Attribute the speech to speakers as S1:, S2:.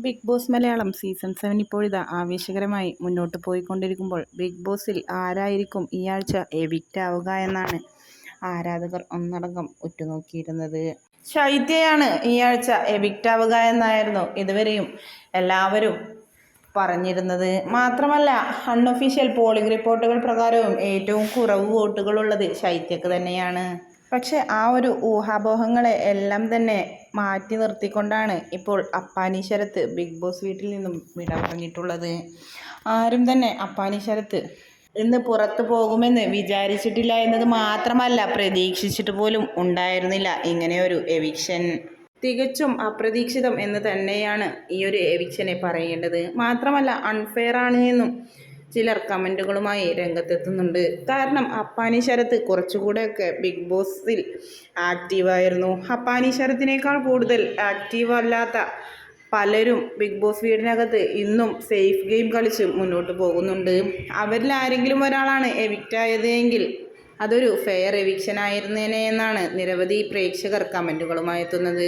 S1: Big boss Malayalam season 7 ഇപ്പോഴിതാ ആവേശകരമായി മുന്നോട്ട് പോയിക്കൊണ്ടിരിക്കുമ്പോൾ big ബോസിൽ ആരായിരിക്കും ഈ ആഴ്ച എവിക്റ്റ് ആവുക എന്നാണ് ആരാധകർ ഒന്നടങ്കം ഉറ്റുനോക്കിയിരുന്നത്. ശൈത്യയാണ് ഈ ആഴ്ച എവിക്റ്റ് ആവുക എന്നായിരുന്നു ഇതുവരെയും എല്ലാവരും പറഞ്ഞിരുന്നത്. മാത്രമല്ല, അൺഒഫീഷ്യൽ പോളിംഗ് റിപ്പോർട്ടുകൾ പ്രകാരവും ഏറ്റവും കുറവ് വോട്ടുകളുള്ളത് ശൈത്യക്ക് തന്നെയാണ്. പക്ഷെ ആ ഒരു ഊഹാപോഹങ്ങളെ എല്ലാം തന്നെ മാറ്റി നിർത്തിക്കൊണ്ടാണ് ഇപ്പോൾ അപ്പാനി ശരത്ത് ബിഗ് ബോസ് വീട്ടിൽ നിന്നും വിട പറഞ്ഞിട്ടുള്ളത്. ആരും തന്നെ അപ്പാനി ശരത്ത് ഇന്ന് പുറത്തു പോകുമെന്ന് വിചാരിച്ചിട്ടില്ല എന്നത് മാത്രമല്ല, പ്രതീക്ഷിച്ചിട്ട് പോലും ഉണ്ടായിരുന്നില്ല ഇങ്ങനെയൊരു എവിക്ഷൻ. തികച്ചും അപ്രതീക്ഷിതം എന്ന് തന്നെയാണ് ഈ ഒരു എവിക്ഷനെ പറയേണ്ടത്. മാത്രമല്ല, അൺഫെയർ ആണ് എന്നും ചിലർ കമൻറ്റുകളുമായി രംഗത്തെത്തുന്നുണ്ട്. കാരണം അപ്പാനി ശരത്ത് കുറച്ചുകൂടെയൊക്കെ ബിഗ് ബോസിൽ ആക്റ്റീവായിരുന്നു. അപ്പാനി ശരത്തിനേക്കാൾ കൂടുതൽ ആക്റ്റീവ് അല്ലാത്ത പലരും ബിഗ് ബോസ് വീടിനകത്ത് ഇന്നും സേഫ് ഗെയിം കളിച്ച് മുന്നോട്ട് പോകുന്നുണ്ട്. അവരിൽ ആരെങ്കിലും ഒരാളാണ് എവിക്റ്റ് ആയത് എങ്കിൽ അതൊരു ഫെയർ എവിക്ഷൻ ആയിരുന്നേനെ എന്നാണ് നിരവധി പ്രേക്ഷകർ കമൻറ്റുകളുമായി എത്തുന്നത്.